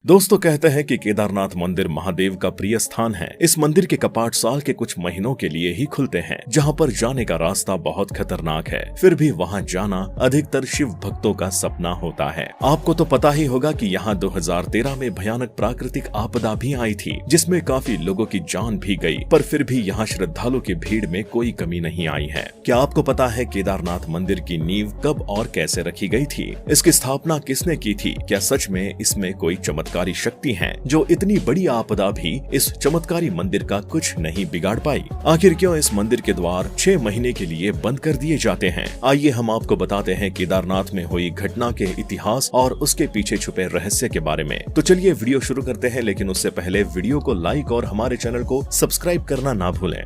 दोस्तों कहते हैं कि केदारनाथ मंदिर महादेव का प्रिय स्थान है। इस मंदिर के कपाट साल के कुछ महीनों के लिए ही खुलते हैं, जहां पर जाने का रास्ता बहुत खतरनाक है। फिर भी वहां जाना अधिकतर शिव भक्तों का सपना होता है। आपको तो पता ही होगा कि यहाँ 2013 में भयानक प्राकृतिक आपदा भी आई थी, जिसमें काफी लोगों की जान भी गई, पर फिर भी यहाँ श्रद्धालुओं की भीड़ में कोई कमी नहीं आई है। क्या आपको पता है केदारनाथ मंदिर की नींव कब और कैसे रखी गई थी? इसकी स्थापना किसने की थी? क्या सच में इसमें कोई चमत्कारी शक्ति है जो इतनी बड़ी आपदा भी इस चमत्कारी मंदिर का कुछ नहीं बिगाड़ पाई? आखिर क्यों इस मंदिर के द्वार 6 महीने के लिए बंद कर दिए जाते हैं? आइए हम आपको बताते हैं केदारनाथ में हुई घटना के इतिहास और उसके पीछे छुपे रहस्य के बारे में। तो चलिए वीडियो शुरू करते हैं, लेकिन उससे पहले वीडियो को लाइक और हमारे चैनल को सब्सक्राइब करना ना भूलें।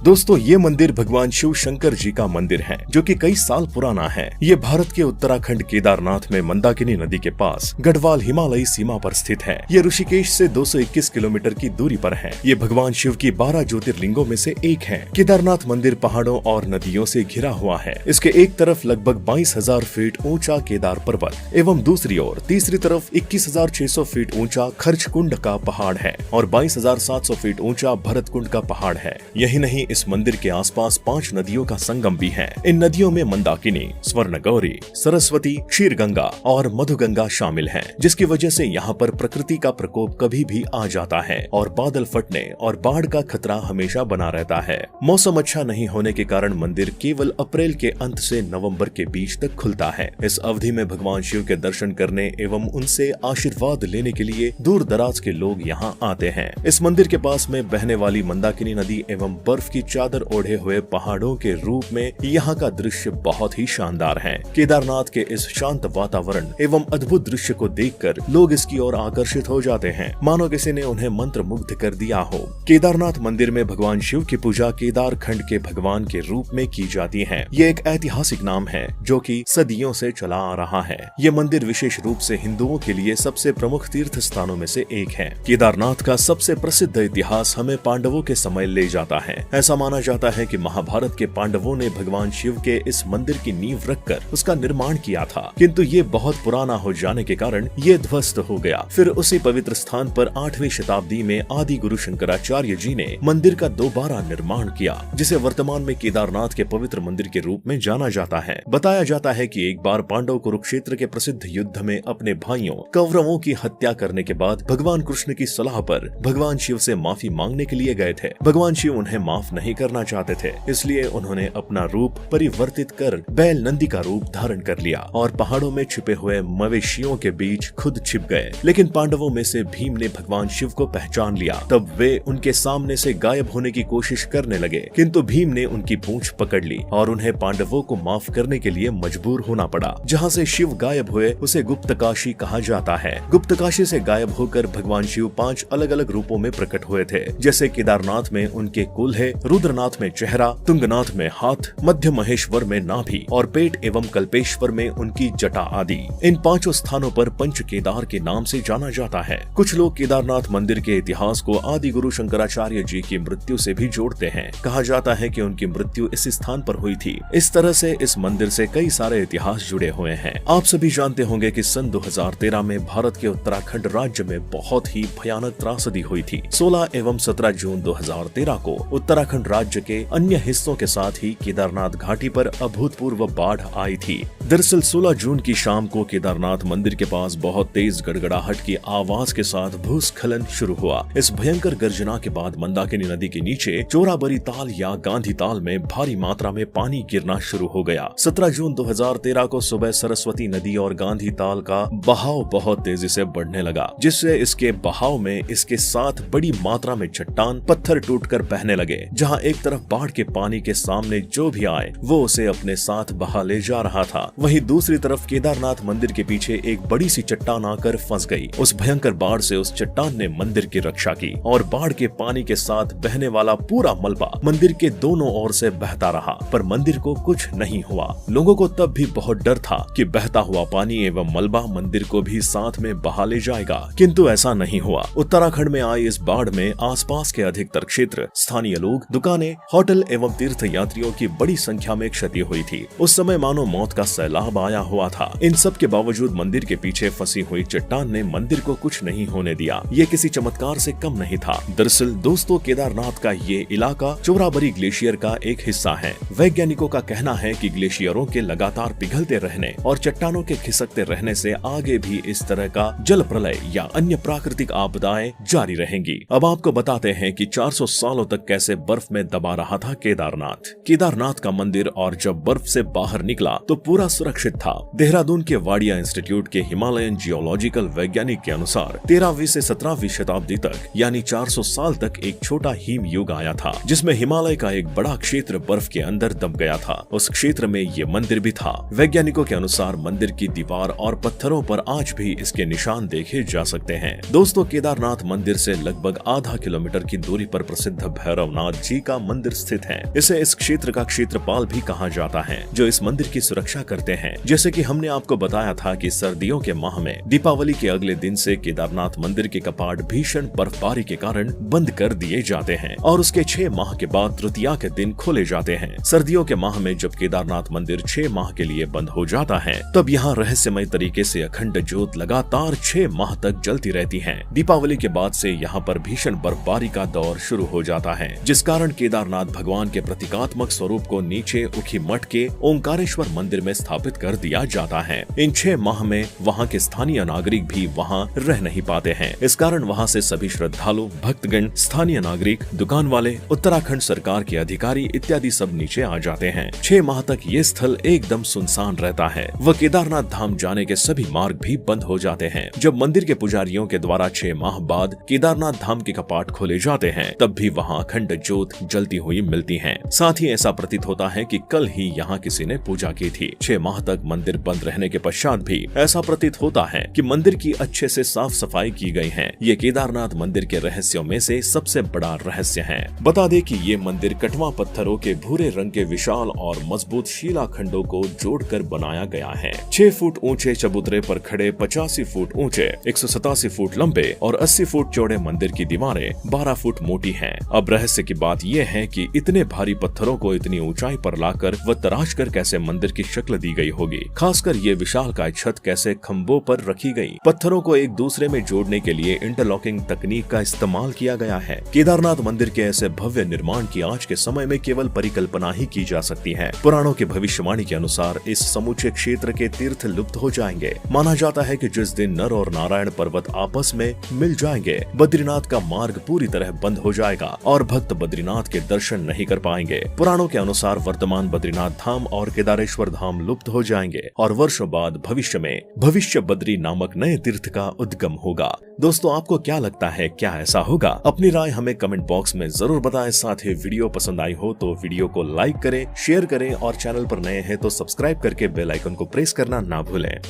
दोस्तों, ये मंदिर भगवान शिव शंकर जी का मंदिर है, जो कि कई साल पुराना है। ये भारत के उत्तराखंड केदारनाथ में मंदाकिनी नदी के पास गढ़वाल हिमालयी सीमा पर स्थित है। ये ऋषिकेश से 221 किलोमीटर की दूरी पर है। ये भगवान शिव की 12 ज्योतिर्लिंगों में से एक है। केदारनाथ मंदिर पहाड़ों और नदियों से घिरा हुआ है। इसके एक तरफ लगभग 22,000 फीट ऊंचा केदार पर्वत एवं दूसरी ओर तीसरी तरफ 21,600 फीट ऊंचा खर्चकुंड का पहाड़ है और 22,700 फीट ऊंचा भरतकुंड का पहाड़ है। यही नहीं, इस मंदिर के आसपास 5 नदियों का संगम भी है। इन नदियों में मंदाकिनी, स्वर्णगौरी, सरस्वती, क्षीरगंगा और मधुगंगा शामिल हैं, जिसकी वजह से यहाँ पर प्रकृति का प्रकोप कभी भी आ जाता है और बादल फटने और बाढ़ का खतरा हमेशा बना रहता है। मौसम अच्छा नहीं होने के कारण मंदिर केवल अप्रैल के अंत से नवंबर के बीच तक खुलता है। इस अवधि में भगवान शिव के दर्शन करने एवं उनसे आशीर्वाद लेने के लिए दूर दराज के लोग यहाँ आते हैं। इस मंदिर के पास में बहने वाली मंदाकिनी नदी एवं बर्फ की चादर ओढ़े हुए पहाड़ों के रूप में यहाँ का दृश्य बहुत ही शानदार है। केदारनाथ के इस शांत वातावरण एवं अद्भुत दृश्य को देखकर लोग इसकी ओर आकर्षित हो जाते हैं, मानो किसी ने उन्हें मंत्र मुग्ध कर दिया हो। केदारनाथ मंदिर में भगवान शिव की पूजा केदार खंड के भगवान के रूप में की जाती है। ये एक ऐतिहासिक नाम है जो कि सदियों से चला आ रहा है। ये मंदिर विशेष रूप से हिंदुओं के लिए सबसे प्रमुख तीर्थ स्थानों में से एक है। केदारनाथ का सबसे प्रसिद्ध इतिहास हमें पांडवों के समय ले जाता है। ऐसा माना जाता है कि महाभारत के पांडवों ने भगवान शिव के इस मंदिर की नींव रखकर उसका निर्माण किया था, किंतु ये बहुत पुराना हो जाने के कारण ये ध्वस्त हो गया। फिर उसी पवित्र स्थान पर 8वीं शताब्दी में आदि गुरु शंकराचार्य जी ने मंदिर का दोबारा निर्माण किया, जिसे वर्तमान में केदारनाथ के पवित्र मंदिर के रूप में जाना जाता है। बताया जाता है कि एक बार पांडव कुरुक्षेत्र के प्रसिद्ध युद्ध में अपने भाइयों कौरवों की हत्या करने के बाद भगवान कृष्ण की सलाह पर भगवान शिव से माफी मांगने के लिए गए थे। भगवान शिव उन्हें माफ नहीं करना चाहते थे, इसलिए उन्होंने अपना रूप परिवर्तित कर बैल नंदी का रूप धारण कर लिया और पहाड़ों में छिपे हुए मवेशियों के बीच खुद छिप गए। लेकिन पांडवों में से भीम ने भगवान शिव को पहचान लिया। तब वे उनके सामने से गायब होने की कोशिश करने लगे, किंतु भीम ने उनकी पूंछ पकड़ ली और उन्हें पांडवों को माफ करने के लिए मजबूर होना पड़ा। जहाँ से शिव गायब हुए उसे गुप्तकाशी कहा जाता है। गुप्तकाशी से गायब होकर भगवान शिव 5 अलग अलग रूपों में प्रकट हुए थे, जैसे केदारनाथ में उनके कुल्हे, रुद्रनाथ में चेहरा, तुंगनाथ में हाथ, मध्य महेश्वर में नाभि और पेट एवं कल्पेश्वर में उनकी जटा आदि। इन 5 स्थानों पर पंच केदार के नाम से जाना जाता है। कुछ लोग केदारनाथ मंदिर के इतिहास को आदि गुरु शंकराचार्य जी की मृत्यु से भी जोड़ते हैं। कहा जाता है कि उनकी मृत्यु इस स्थान पर हुई थी। इस तरह से इस मंदिर से कई सारे इतिहास जुड़े हुए हैं। आप सभी जानते होंगे कि सन 2013 में भारत के उत्तराखंड राज्य में बहुत ही भयानक त्रासदी हुई थी। 16 एवं 17 जून 2013 को उत्तराखंड राज्य के अन्य हिस्सों के साथ ही केदारनाथ घाटी पर अभूतपूर्व बाढ़ आई थी। दरअसल 16 जून की शाम को केदारनाथ मंदिर के पास बहुत तेज गड़गड़ाहट की आवाज के साथ भूस्खलन शुरू हुआ। इस भयंकर गर्जना के बाद मंदाकिनी नदी के नीचे चोराबरी ताल या गांधी ताल में भारी मात्रा में पानी गिरना शुरू हो गया। 17 जून 2013 को सुबह सरस्वती नदी और गांधी ताल का बहाव बहुत तेजी से बढ़ने लगा, जिससे इसके बहाव में इसके साथ बड़ी मात्रा में चट्टान पत्थर टूटकर बहने लगे। जहाँ एक तरफ बाढ़ के पानी के सामने जो भी आए वो उसे अपने साथ बहा ले जा रहा था, वहीं दूसरी तरफ केदारनाथ मंदिर के पीछे एक बड़ी सी चट्टान आकर फंस गई। उस भयंकर बाढ़ से उस चट्टान ने मंदिर की रक्षा की और बाढ़ के पानी के साथ बहने वाला पूरा मलबा मंदिर के दोनों ओर से बहता रहा, पर मंदिर को कुछ नहीं हुआ। लोगों को तब भी बहुत डर था कि बहता हुआ पानी एवं मलबा मंदिर को भी साथ में बहा ले जाएगा, किंतु ऐसा नहीं हुआ। उत्तराखंड में आई इस बाढ़ में आसपास के अधिकतर क्षेत्र स्थानीय लोग दुकानें, होटल एवं तीर्थ यात्रियों की बड़ी संख्या में क्षति हुई थी। उस समय मानो मौत का सैलाब आया हुआ था। इन सब के बावजूद मंदिर के पीछे फंसी हुई चट्टान ने मंदिर को कुछ नहीं होने दिया। ये किसी चमत्कार से कम नहीं था। दरअसल दोस्तों, केदारनाथ का ये इलाका चोराबरी ग्लेशियर का एक हिस्सा है। वैज्ञानिकों का कहना है कि ग्लेशियरों के लगातार पिघलते रहने और चट्टानों के खिसकते रहने से आगे भी इस तरह का जल प्रलय या अन्य प्राकृतिक आपदाएं जारी रहेंगी। अब आपको बताते हैं कि 400 सालों तक कैसे बर्फ में दबा रहा था केदारनाथ का मंदिर, और जब बर्फ से बाहर निकला तो पूरा सुरक्षित था। देहरादून के वाडिया इंस्टीट्यूट के हिमालयन जियोलॉजिकल वैज्ञानिक के अनुसार 13वीं से 17वीं शताब्दी तक यानी 400 साल तक एक छोटा हिम युग आया था, जिसमें हिमालय का एक बड़ा क्षेत्र बर्फ के अंदर दब गया था। उस क्षेत्र में ये मंदिर भी था। वैज्ञानिकों के अनुसार मंदिर की दीवार और पत्थरों पर आज भी इसके निशान देखे जा सकते हैं। दोस्तों, केदारनाथ मंदिर से लगभग आधा किलोमीटर की दूरी पर प्रसिद्ध भैरवनाथ जी का मंदिर स्थित है। इसे इस क्षेत्र का क्षेत्रपाल भी कहा जाता है, जो इस मंदिर की सुरक्षा करते हैं। जैसे कि हमने आपको बताया था कि सर्दियों के माह में दीपावली के अगले दिन से केदारनाथ मंदिर के कपाट भीषण बर्फबारी के कारण बंद कर दिए जाते हैं और उसके 6 माह के बाद तृतीया के दिन खोले जाते हैं। सर्दियों के माह में जब केदारनाथ मंदिर 6 माह के लिए बंद हो जाता है, तब यहाँ रहस्यमय तरीके से अखंड ज्योत लगातार 6 माह तक जलती रहती है। दीपावली के बाद से यहाँ पर भीषण बर्फबारी का दौर शुरू हो जाता है, जिस कारण केदारनाथ भगवान के प्रतीकात्मक स्वरूप को नीचे उखी मठ के ओंकारेश्वर मंदिर में स्थापित कर दिया जाता है। इन 6 माह में वहाँ के स्थानीय नागरिक भी वहाँ रह नहीं पाते हैं। इस कारण वहाँ से सभी श्रद्धालु, भक्तगण, स्थानीय नागरिक, दुकान वाले, उत्तराखंड सरकार के अधिकारी इत्यादि सब नीचे आ जाते हैं। 6 माह तक ये स्थल एकदम सुनसान रहता है। वह केदारनाथ धाम जाने के सभी मार्ग भी बंद हो जाते हैं। जब मंदिर के पुजारियों के द्वारा 6 माह बाद केदारनाथ धाम के कपाट खोले जाते हैं, तब भी वहाँ अखंड ज्योत जलती हुई मिलती है। साथ ही ऐसा प्रतीत होता है कि कल ही यहाँ किसी ने पूजा की थी। 6 माह तक मंदिर बंद रहने के पश्चात भी ऐसा प्रतीत होता है कि मंदिर की अच्छे से साफ सफाई की गई है। ये केदारनाथ मंदिर के रहस्यों में से सबसे बड़ा रहस्य है। बता दें कि ये मंदिर कटवा पत्थरों के भूरे रंग के विशाल और मजबूत शिलाखंडों को जोड़कर बनाया गया है। 6 फुट ऊंचे चबूतरे पर खड़े 85 फुट ऊंचे, 187 फुट लंबे और 80 फुट चौड़े मंदिर की दीवारें 12 फुट मोटी हैं। अब रहस्य की बात यह है कि इतने भारी पत्थरों को इतनी ऊंचाई पर लाकर व तराश कर कैसे मंदिर की शक्ल दी गई होगी। खासकर ये विशालकाय छत कैसे खंभों पर रखी गई। पत्थरों को एक दूसरे में जोड़ने के लिए इंटरलॉकिंग तकनीक का इस्तेमाल किया गया है। केदारनाथ मंदिर के ऐसे भव्य निर्माण की आज के समय में केवल परिकल्पना ही की जा सकती है। पुराणों की भविष्यवाणी के अनुसार इस समूचे क्षेत्र के तीर्थ लुप्त हो जाएंगे। माना जाता है कि जिस दिन नर और नारायण पर्वत आपस में मिल जाएंगे, बद्रीनाथ का मार्ग पूरी तरह बंद हो जाएगा और भक्त बद्रीनाथ के दर्शन नहीं कर पाएंगे। पुराणों के अनुसार वर्तमान बद्रीनाथ धाम और केदारेश्वर धाम लुप्त हो जाएंगे और वर्षों बाद भविष्य में भविष्य बद्री नामक नए तीर्थ का उद्गम होगा। दोस्तों, आपको क्या लगता है, क्या ऐसा होगा? अपनी राय हमें कमेंट बॉक्स में जरूर बताएं। साथ ही वीडियो पसंद आई हो तो वीडियो को लाइक करें, शेयर करें और चैनल पर नए हैं तो सब्सक्राइब करके बेल आइकन को प्रेस करना ना भूलें।